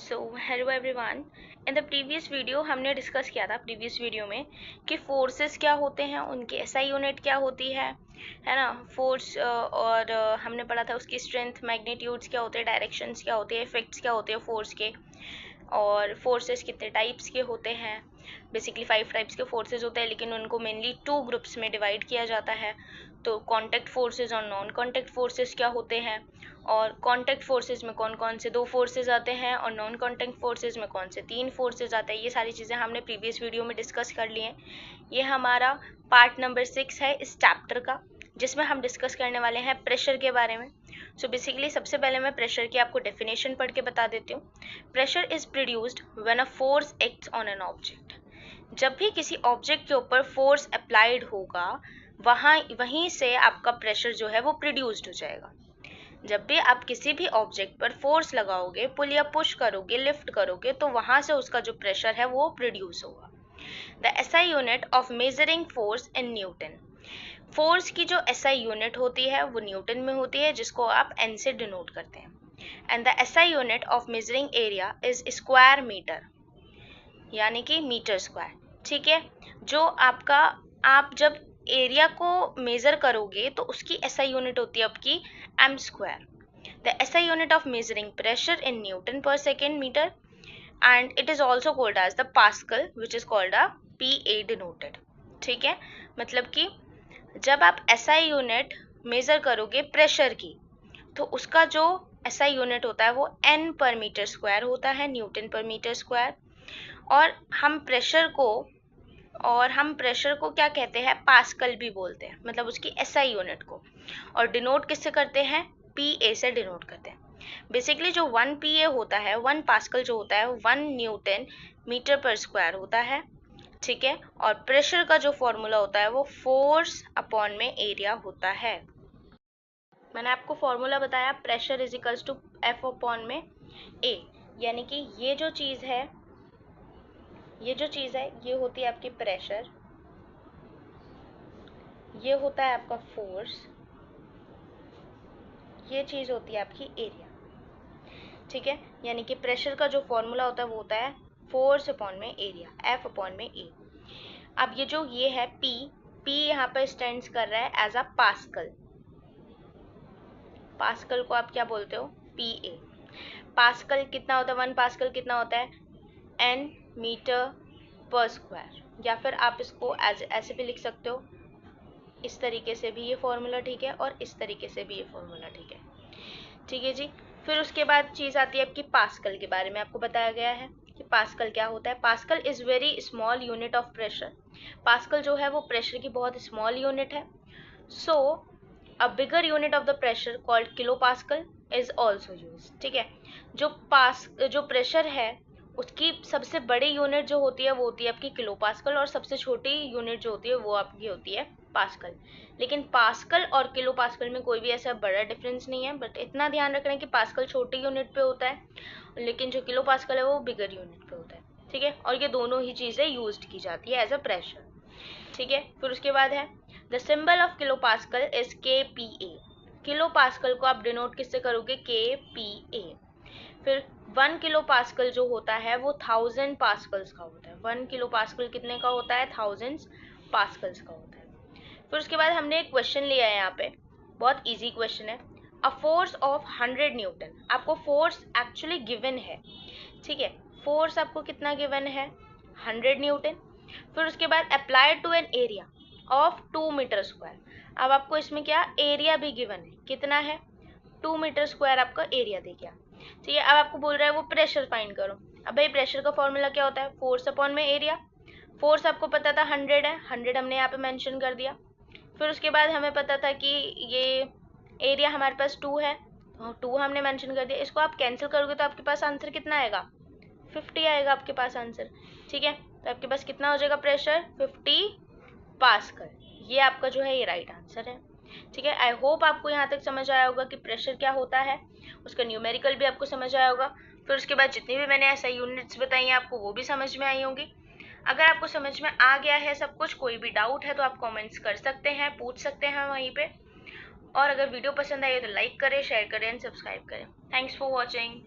So hello everyone. In the previous video हमने discuss किया था प्रीवियस वीडियो में कि फोर्सेस क्या होते हैं, उनकी एसआई यूनिट क्या होती है ना। फोर्स और हमने पढ़ा था उसकी स्ट्रेंथ, मैग्नीट्यूड्स क्या होते हैं, डायरेक्शंस क्या होते हैं, इफेक्ट्स क्या होते हैं फोर्स के, और फोर्सेस कितने टाइप्स के होते हैं। बेसिकली 5 टाइप्स के फोर्सेस होते हैं, लेकिन उनको मेनली 2 ग्रुप्स में डिवाइड किया जाता है। तो कॉन्टैक्ट फोर्सेस और नॉन कॉन्टैक्ट फोर्सेस क्या होते हैं, और कॉन्टैक्ट फोर्सेस में कौन कौन से 2 फोर्सेस आते हैं, और नॉन कॉन्टैक्ट फोर्सेस में कौन से 3 फोर्सेस आते हैं। ये सारी चीज़ें हमने प्रीवियस वीडियो में डिस्कस कर ली हैं। ये हमारा पार्ट नंबर 6 है इस चैप्टर का, जिसमें हम डिस्कस करने वाले हैं प्रेशर के बारे में। सो बेसिकली सबसे पहले मैं प्रेशर की आपको डेफिनेशन पढ़ के बता देती हूँ। Pressure is produced when a force acts on an object. जब भी किसी ऑब्जेक्ट के ऊपर फोर्स अप्लाइड होगा, वहीं से आपका प्रेशर जो है वो प्रोड्यूस्ड हो जाएगा। जब भी आप किसी भी ऑब्जेक्ट पर फोर्स लगाओगे, पुल या पुश करोगे, लिफ्ट करोगे, तो वहां से उसका जो प्रेशर है वो प्रोड्यूस होगा। The SI unit of measuring force in newton. Force की जो एसआई यूनिट होती है वो न्यूटन में होती है, जिसको आप एन से डिनोट करते हैं। And the SI unit of measuring area is square metre, यानी कि मीटर स्क्वायर। ठीक है, जो आपका, आप जब एरिया को मेजर करोगे तो उसकी एसआई यूनिट होती है आपकी M square. The SI unit of measuring pressure in newton per second metre, and it is also called as the pascal which is called a P denoted. ठीक है, मतलब कि जब आप एसआई यूनिट मेजर करोगे प्रेशर की, तो उसका जो एसआई यूनिट होता है वो एन पर मीटर स्क्वायर होता है, न्यूटन पर मीटर स्क्वायर। और हम प्रेशर को क्या कहते हैं, पास्कल भी बोलते हैं, मतलब उसकी एसआई यूनिट को। और डिनोट किससे करते हैं, पी से डिनोट करते हैं। बेसिकली जो 1 पी होता है, 1 पास्कल जो होता है, 1 न्यूटन मीटर पर स्क्वायर होता है। ठीक है, और प्रेशर का जो फॉर्मूला होता है वो फोर्स अपॉन में एरिया होता है। मैंने आपको फॉर्मूला बताया, pressure is equals to F upon में ए, यानी कि ये जो चीज़ है ये होती है आपकी प्रेशर, ये होता है आपका फोर्स, ये चीज़ होती है आपकी एरिया। ठीक है, यानी कि प्रेशर का जो फॉर्मूला होता है वो होता है फोर्स अपॉन में एरिया, एफ अपॉन में ए। अब ये है पी यहाँ पर स्टैंड्स कर रहा है एज अ पास्कल। पास्कल को आप क्या बोलते हो, पी ए। पास्कल कितना होता है, 1 पास्कल कितना होता है, एन मीटर पर स्क्वायर। या फिर आप इसको ऐसे भी लिख सकते हो, इस तरीके से भी ये फॉर्मूला ठीक है, और इस तरीके से भी ये फॉर्मूला ठीक है। ठीक है जी। फिर उसके बाद चीज़ आती है आपकी पास्कल के बारे में। आपको बताया गया है कि पास्कल क्या होता है। Pascal is very small unit of pressure. Pascal जो है वो प्रेशर की बहुत स्मॉल यूनिट है। So a bigger unit of the pressure called kilopascal is also use. ठीक है, जो प्रेशर है उसकी सबसे बड़ी यूनिट जो होती है वो होती है आपकी किलो पास्कल, और सबसे छोटी यूनिट जो होती है वो आपकी होती है पास्कल। लेकिन पास्कल और किलो पास्कल में कोई भी ऐसा बड़ा डिफरेंस नहीं है, बट इतना ध्यान रखना है कि पास्कल छोटी यूनिट पे होता है, लेकिन जो किलो पास्कल है वो बिगर यूनिट पे होता है। ठीक है, और ये दोनों ही चीज़ें यूज की जाती है एज अ प्रेशर। ठीक है, फिर उसके बाद है the symbol of kilo pascal is के पी ए। किलो पास्कल को आप डिनोट किससे करोगे, के पी ए। फिर 1 किलो पास्कल जो होता है वो 1000 पास्कल्स का होता है। 1 किलो पास्कल कितने का होता है, 1000 पास्कल्स का होता है। फिर उसके बाद हमने एक क्वेश्चन लिया है यहाँ पे, बहुत इजी क्वेश्चन है। अ फोर्स ऑफ 100 न्यूटन, आपको फोर्स एक्चुअली गिवन है। ठीक है, फोर्स आपको कितना गिवन है, 100 न्यूटन। फिर उसके बाद applied to an area of 2 metre square. अब आपको इसमें क्या एरिया भी गिवन है, कितना है, 2 मीटर स्क्वायर आपका एरिया दे गया। ठीक है, अब आपको बोल रहा है वो प्रेशर फाइंड करो। अब भाई प्रेशर का फॉर्मूला क्या होता है, फोर्स अपॉन में एरिया। फोर्स आपको पता था 100 है, 100 हमने यहाँ पे मेंशन कर दिया। फिर उसके बाद हमें पता था कि ये एरिया हमारे पास 2 है, तो 2 हमने मेंशन कर दिया। इसको आप कैंसिल करोगे तो आपके पास आंसर कितना आएगा, 50 आएगा आपके पास आंसर। ठीक है, तो आपके पास कितना हो जाएगा प्रेशर, 50 पास्कल। ये आपका जो है ये राइट आंसर है। ठीक है, आई होप आपको यहाँ तक समझ आया होगा कि प्रेशर क्या होता है, उसका न्यूमेरिकल भी आपको समझ आया होगा। फिर उसके बाद जितनी भी मैंने ऐसा यूनिट्स बताई हैं आपको वो भी समझ में आई होंगी। अगर आपको समझ में आ गया है सब कुछ, कोई भी डाउट है तो आप कमेंट्स कर सकते हैं, पूछ सकते हैं वहीं पे। और अगर वीडियो पसंद आई है तो लाइक करें, शेयर करें एंड सब्सक्राइब करें। Thanks for watching.